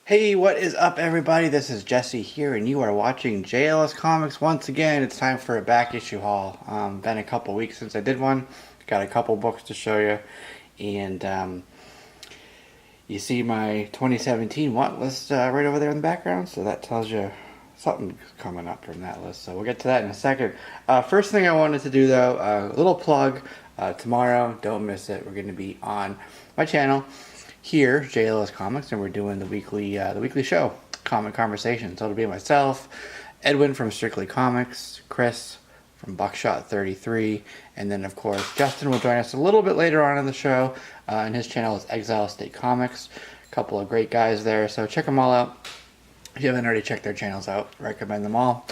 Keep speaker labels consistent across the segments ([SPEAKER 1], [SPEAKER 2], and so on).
[SPEAKER 1] Hey, what is up, everybody? This is Jesse here, and you are watching JLSComics once again. It's time for a back issue haul. Been a couple weeks since I did one. Got a couple books to show you, and you see my 2017 want list right over there in the background. So that tells you something's coming up from that list. So we'll get to that in a second. First thing I wanted to do though, a little plug. Tomorrow, don't miss it. We're going to be on my channel here, JLSComics, and we're doing the weekly show, COMICCONversation. So it'll be myself, Edwin from Strictly Comics, Chris from Buckshot 33, and then of course Justin will join us a little bit later on in the show. And his channel is Exile State Comics. A couple of great guys there, so check them all out. If you haven't already checked their channels out, recommend them all.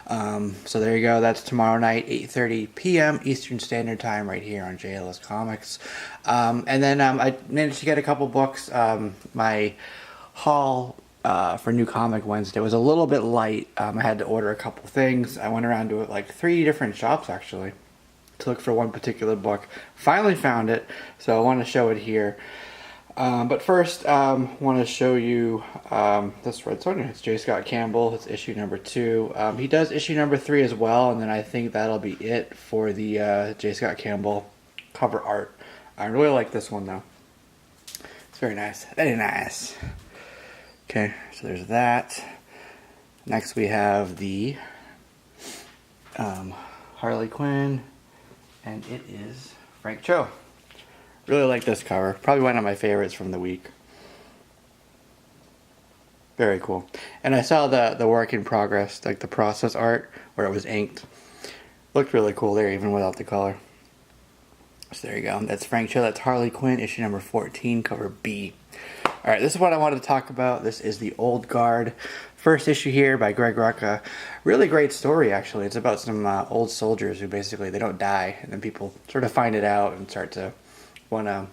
[SPEAKER 1] So there you go. That's tomorrow night, 8:30 p.m. Eastern Standard Time, right here on JLSComics. And then I managed to get a couple books. My haul for New Comic Wednesday was a little bit light. I had to order a couple things. I went around to like 3 different shops actually to look for one particular book. Finally found it, so I want to show it here. But first, want to show you this Red Sonja. It's J. Scott Campbell. It's issue number 2. He does issue number 3 as well, and then I think that'll be it for the J. Scott Campbell cover art. I really like this one though. It's very nice. Very nice. Okay, so there's that. Next we have the Harley Quinn, and it is Frank Cho. Really like this cover. Probably one of my favorites from the week. Very cool. And I saw the work in progress, like the process art where it was inked. Looked really cool there even without the color. So there you go. That's Frank Cho. That's Harley Quinn, issue number 14, cover B. Alright, this is what I wanted to talk about. This is the Old Guard. First issue here by Greg Rucka. Really great story, actually. It's about some old soldiers who basically, they don't die. And then people sort of find it out and start to want to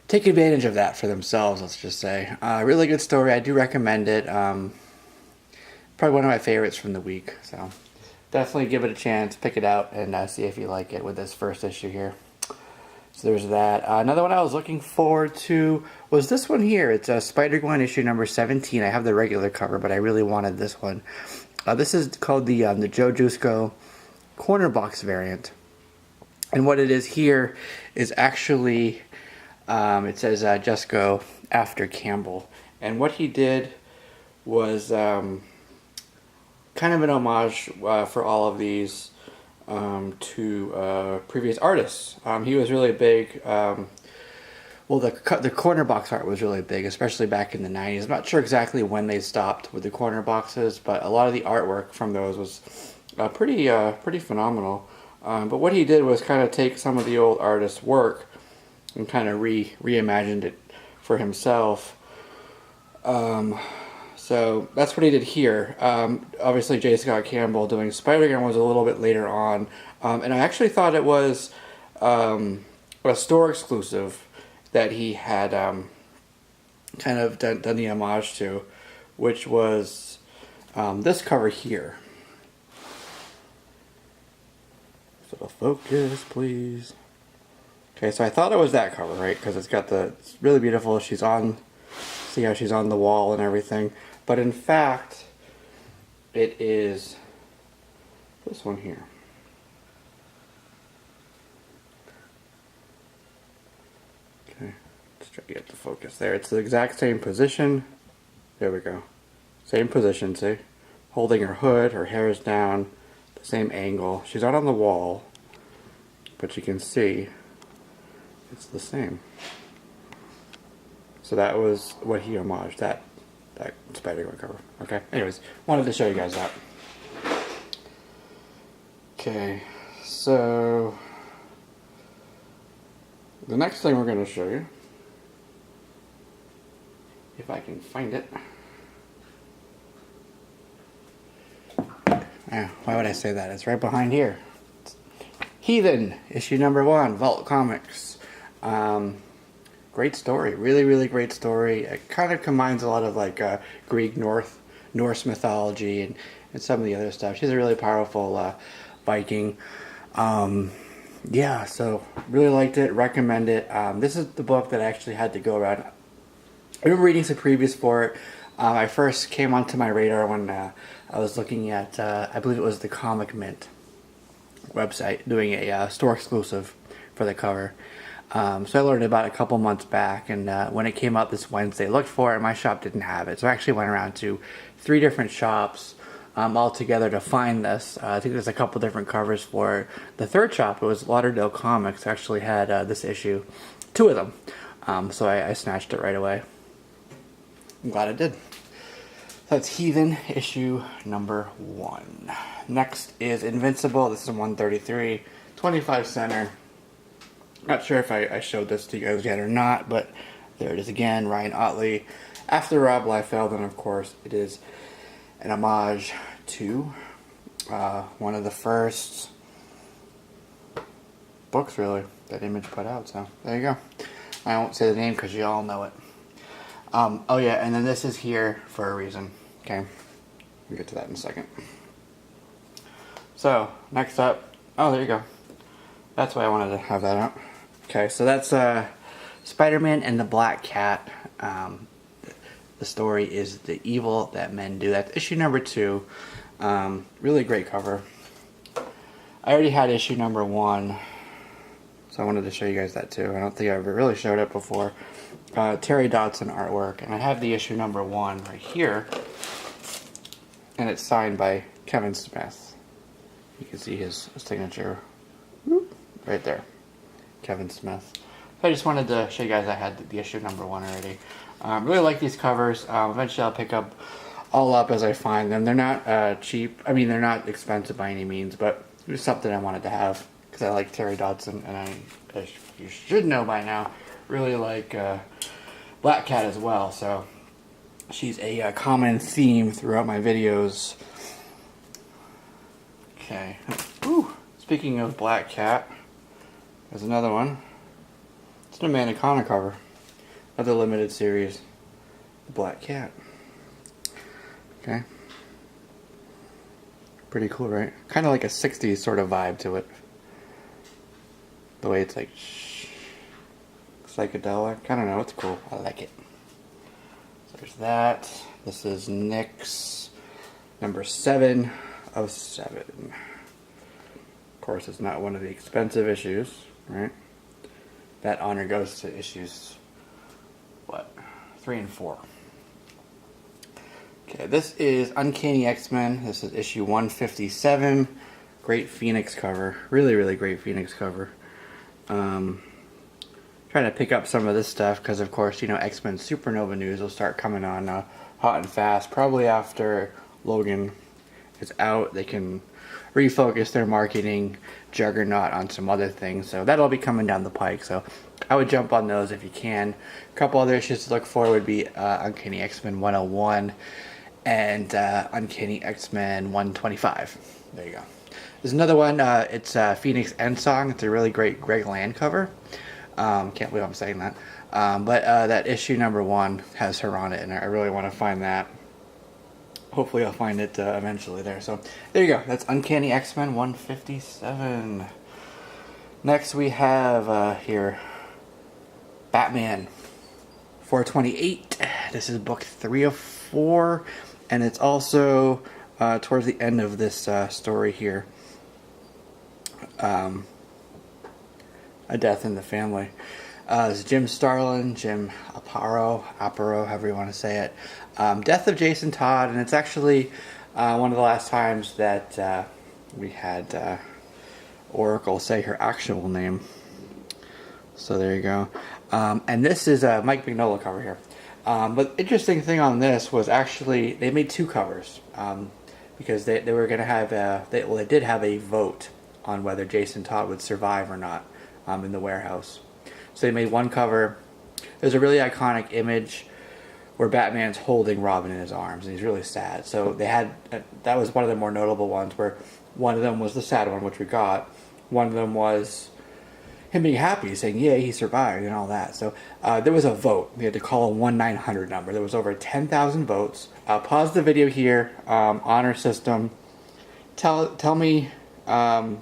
[SPEAKER 1] take advantage of that for themselves, let's just say. Really good story. I do recommend it. Probably one of my favorites from the week. So definitely give it a chance. Pick it out and see if you like it with this first issue here. So there's that. Another one I was looking forward to was this one here. It's Spider-Gwen issue number 17. I have the regular cover, but I really wanted this one. This is called the Joe Jusko corner box variant. And what it is here is actually, it says Jusko after Campbell. And what he did was kind of an homage for all of these to previous artists. He was really big. Well, the corner box art was really big, especially back in the 90s. I'm not sure exactly when they stopped with the corner boxes, but a lot of the artwork from those was pretty phenomenal. But what he did was kind of take some of the old artist's work and kind of reimagined it for himself. So that's what he did here. Obviously, J. Scott Campbell doing Spider-Gwen was a little bit later on. And I actually thought it was a store exclusive that he had kind of done the homage to, which was this cover here. So focus, please. Okay, so I thought it was that cover, right? Because it's really beautiful. She's on, see how she's on the wall and everything. But in fact, it is this one here. Okay, let's try to get the focus there. It's the exact same position. There we go. Same position, see? Holding her hood, her hair is down. Same angle. She's out on the wall, but you can see it's the same. So that was what he homaged, that Spider-Gwen cover. Okay, anyways, wanted to show you guys that. Okay, so the next thing we're going to show you, if I can find it. Why would I say that? It's right behind here. It's Heathen, issue number 1, Vault Comics. Great story. Really, really great story. It kind of combines a lot of like Greek, Norse mythology and some of the other stuff. She's a really powerful Viking. Yeah, so really liked it. Recommend it. This is the book that I actually had to go around I've been reading some previews for it. I first came onto my radar when I was looking at, I believe it was the Comic Mint website, doing a store exclusive for the cover. So I learned about it a couple months back, and when it came out this Wednesday, looked for it. My shop didn't have it, so I actually went around to 3 different shops all together to find this. I think there's a couple different covers for it. The third shop, it was Lauderdale Comics, actually had this issue, 2 of them. So I snatched it right away. I'm glad I did. So that's Heathen issue number 1. Next is Invincible. This is 133, 25 center. Not sure if I showed this to you guys yet or not, but there it is again. Ryan Ottley after Rob Liefeld, and of course it is an homage to one of the first books, really, that Image put out. So there you go. I won't say the name because you all know it. Oh yeah, and then this is here for a reason. Okay, we'll get to that in a second. So next up, oh there you go. That's why I wanted to have that out. Okay, so that's Spider-Man and the Black Cat. The story is The Evil That Men Do. That's issue number 2. Really great cover. I already had issue number 1, so I wanted to show you guys that too. I don't think I ever really showed it before. Terry Dodson artwork, and I have the issue number 1 right here, and it's signed by Kevin Smith. You can see his signature right there. Kevin Smith. So I just wanted to show you guys I had the issue number 1 already. Really like these covers. Eventually I'll pick up all up as I find them. They're not cheap. I mean, they're not expensive by any means, but it was something I wanted to have because I like Terry Dodson, and as you should know by now, really like Black Cat as well. So she's a common theme throughout my videos. Okay. Ooh. Speaking of Black Cat, there's another one. It's an Amanda Connor cover of the limited series, The Black Cat. Okay. Pretty cool, right? Kind of like a 60s sort of vibe to it. The way it's like psychedelic. I don't know, it's cool. I like it. So there's that. This is Nick's number 7 of 7. Of course, it's not one of the expensive issues, right? That honor goes to issues, what, 3 and 4. Okay, this is Uncanny X-Men. This is issue 157. Great Phoenix cover. Really, really great Phoenix cover. Trying to pick up some of this stuff because, of course, you know, X-Men Supernova news will start coming on hot and fast. Probably after Logan is out, they can refocus their marketing juggernaut on some other things. So that'll be coming down the pike. So I would jump on those if you can. A couple other issues to look for would be Uncanny X-Men 101 and Uncanny X-Men 125. There you go. There's another one. It's Phoenix Endsong. It's a really great Greg Land cover. Can't believe I'm saying that. But that issue number 1 has her on it, and I really want to find that. Hopefully I'll find it eventually there. So there you go. That's Uncanny X-Men 157. Next we have here Batman 428. This is book 3 of 4, and it's also towards the end of this story here. A Death in the Family. It's Jim Starlin, Jim Aparo, however you want to say it. Death of Jason Todd, and it's actually one of the last times that we had Oracle say her actual name. So there you go. And this is a Mike Mignola cover here. But interesting thing on this was actually they made 2 covers because they were going to have they did have a vote on whether Jason Todd would survive or not in the warehouse. So they made 1 cover. There's a really iconic image where Batman's holding Robin in his arms, and he's really sad. So they had that was one of the more notable ones, where one of them was the sad one, which we got. One of them was him being happy, saying, "Yeah, he survived," and all that. So there was a vote. We had to call a 1-900 number. There was over 10,000 votes. Pause the video here. Honor system. Tell me how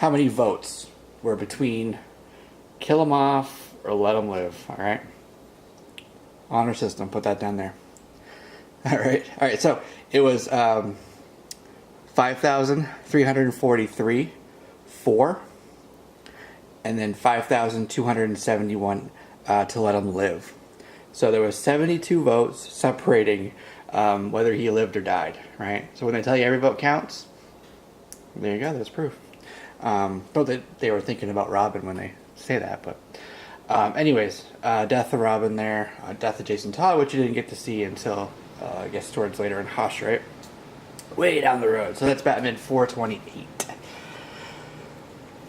[SPEAKER 1] many votes were between kill him off or let him live. All right. Honor system. Put that down there. All right. So it was 5,343, 4, and then 5,271 to let him live. So there was 72 votes separating whether he lived or died, right? So when they tell you every vote counts, there you go, there's proof. But they were thinking about Robin when they say that, but anyways, death of Robin there, death of Jason Todd, which you didn't get to see until, I guess, towards later in Hush, right? Way down the road. So that's Batman 428.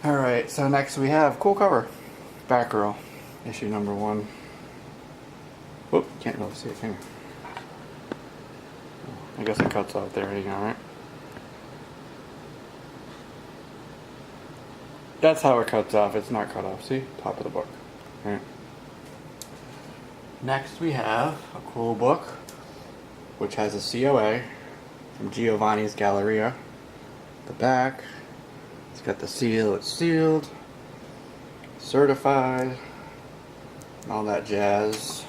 [SPEAKER 1] Alright, so next we have, cool cover, Batgirl, issue number 1. Whoop, can't really see it, can you? I guess it cuts off there, you know, right? That's how it cuts off, it's not cut off, see? Top of the book. Right. Next we have a cool book, which has a COA from Giovanni's Galleria. The back, it's got the seal, it's sealed, certified, all that jazz.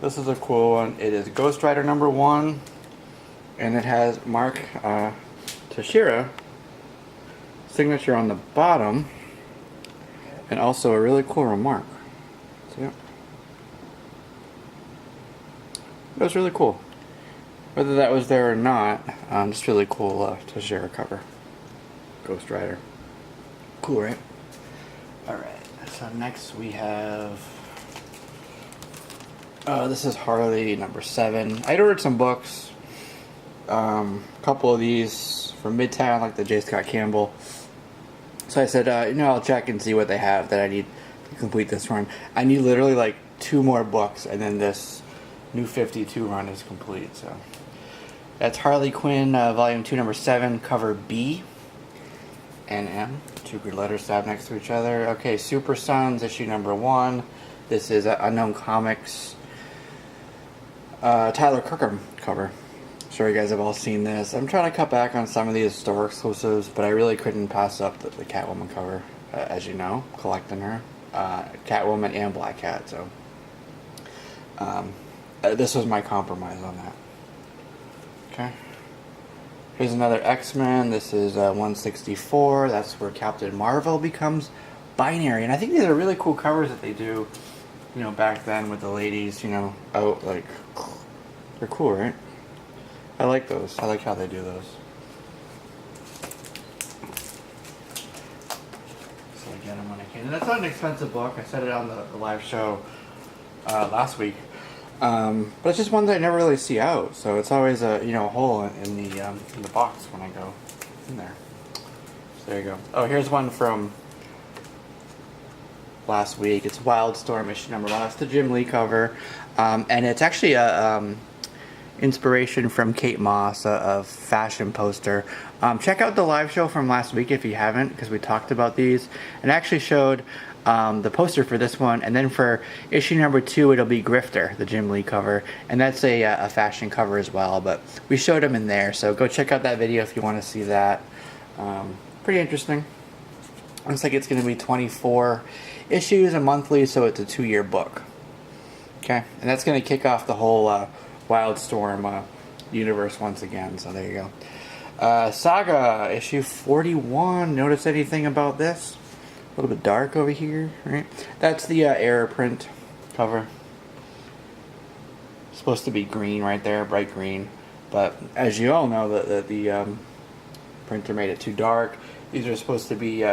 [SPEAKER 1] This is a cool one. It is Ghost Rider number 1, and it has Mark Teixeira signature on the bottom, and also a really cool remark. So yeah, it was really cool. Whether that was there or not, just really cool Teixeira cover. Ghost Rider. Cool, right? Alright, so next we have... this is Harley number 7. I'd ordered some books. A couple of these from Midtown, like the J. Scott Campbell. So I said, I'll check and see what they have that I need to complete this run. I need literally like 2 more books, and then this new 52 run is complete. So that's Harley Quinn, Volume 2, Number 7, cover B and M. 2 good letters stabbed next to each other. Okay, Super Sons, issue number 1. This is Unknown Comics. Tyler Kirkham cover. I'm sure you guys have all seen this. I'm trying to cut back on some of these store exclusives, but I really couldn't pass up the Catwoman cover, as you know, collecting her. Catwoman and Black Cat, so this was my compromise on that. Okay. Here's another X-Men. This is 164. That's where Captain Marvel becomes binary. And I think these are really cool covers that they do, back then with the ladies, out, like, they're cool, right? I like those. I like how they do those. So I get them when I can. And that's not an expensive book. I said it on the live show last week. But it's just one that I never really see out. So it's always a hole in the box when I go in there. So there you go. Oh, here's one from last week. It's Wildstorm issue number 1. That's the Jim Lee cover, and it's actually a inspiration from Kate Moss, a fashion poster. Check out the live show from last week if you haven't, because we talked about these, and actually showed the poster for this one, and then for issue number 2 it'll be Grifter, the Jim Lee cover, and that's a fashion cover as well, but we showed them in there, so go check out that video if you want to see that. Pretty interesting. Looks like it's going to be 24 issues a monthly, so it's a 2-year book. Okay, and that's going to kick off the whole Wildstorm universe once again, so there you go. Saga issue 41. Notice anything about this? A little bit dark over here, right? That's the error print cover. It's supposed to be green right there, bright green, but as you all know, the printer made it too dark. These are supposed to be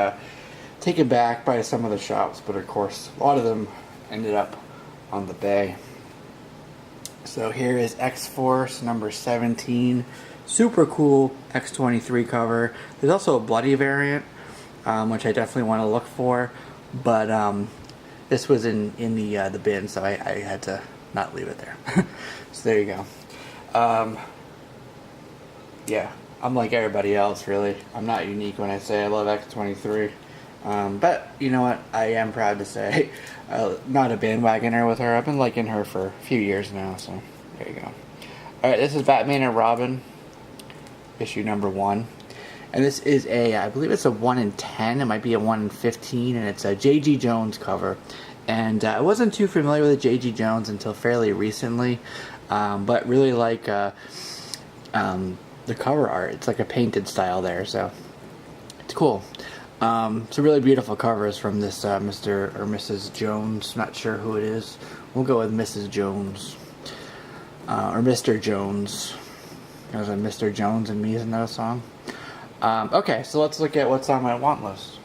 [SPEAKER 1] taken back by some of the shops, but of course a lot of them ended up on the bay. So here is X-Force number 17. Super cool X-23 cover. There's also a bloody variant, which I definitely want to look for, but this was in the bin, so I had to not leave it there. So there you go. Yeah, I'm like everybody else, really. I'm not unique when I say I love X-23. But you know what? I am proud to say, not a bandwagoner with her. I've been liking her for a few years now, so there you go. Alright, this is Batman and Robin, issue number 1. And this is I believe it's a 1 in 10, it might be a 1 in 15, and it's a J.G. Jones cover. And I wasn't too familiar with J.G. Jones until fairly recently, but really like the cover art. It's like a painted style there, so it's cool. It's a really beautiful covers from this Mr. or Mrs. Jones. Not sure who it is. We'll go with Mrs. Jones. Or Mr. Jones. There's a Mr. Jones and Me, isn't that a song? Okay, so let's look at what's on my want list.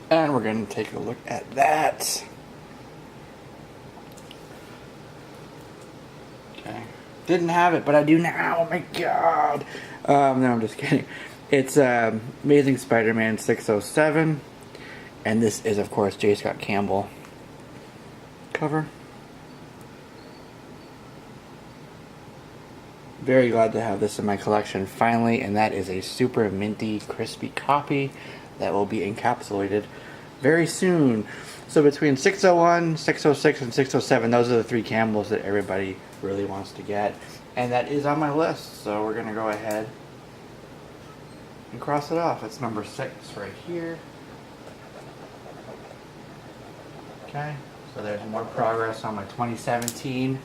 [SPEAKER 1] And we're going to take a look at that. Okay. Didn't have it, but I do now. Oh my god. No, I'm just kidding. It's Amazing Spider-Man 607. And this is, of course, J. Scott Campbell cover. Very glad to have this in my collection finally, and that is a super minty, crispy copy that will be encapsulated very soon. So between 601, 606, and 607, those are the 3 Campbells that everybody really wants to get. And that is on my list, so we're going to go ahead and cross it off. It's number 6 right here. Okay, so there's more progress on my 2017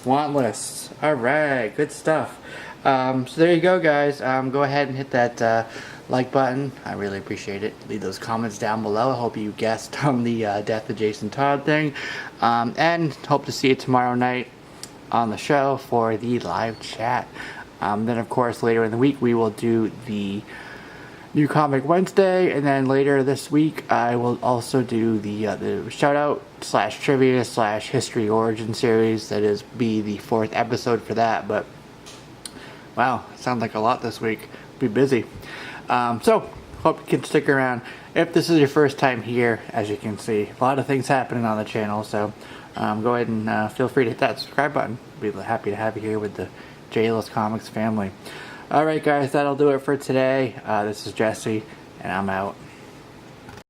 [SPEAKER 1] want lists. Alright, good stuff. So there you go, guys. Go ahead and hit that like button. I really appreciate it. Leave those comments down below. I hope you guessed on the Death of Jason Todd thing. And hope to see you tomorrow night on the show for the live chat. Then, of course, later in the week, we will do the New Comic Wednesday, and then later this week I will also do the shout out / trivia / history origin series. That is be the 4th episode for that. But wow, sounds like a lot this week. Be busy. So hope you can stick around. If this is your first time here, as you can see, a lot of things happening on the channel. So go ahead and feel free to hit that subscribe button. Be happy to have you here with the JLSComics family. Alright guys, that'll do it for today. This is Jesse, and I'm out.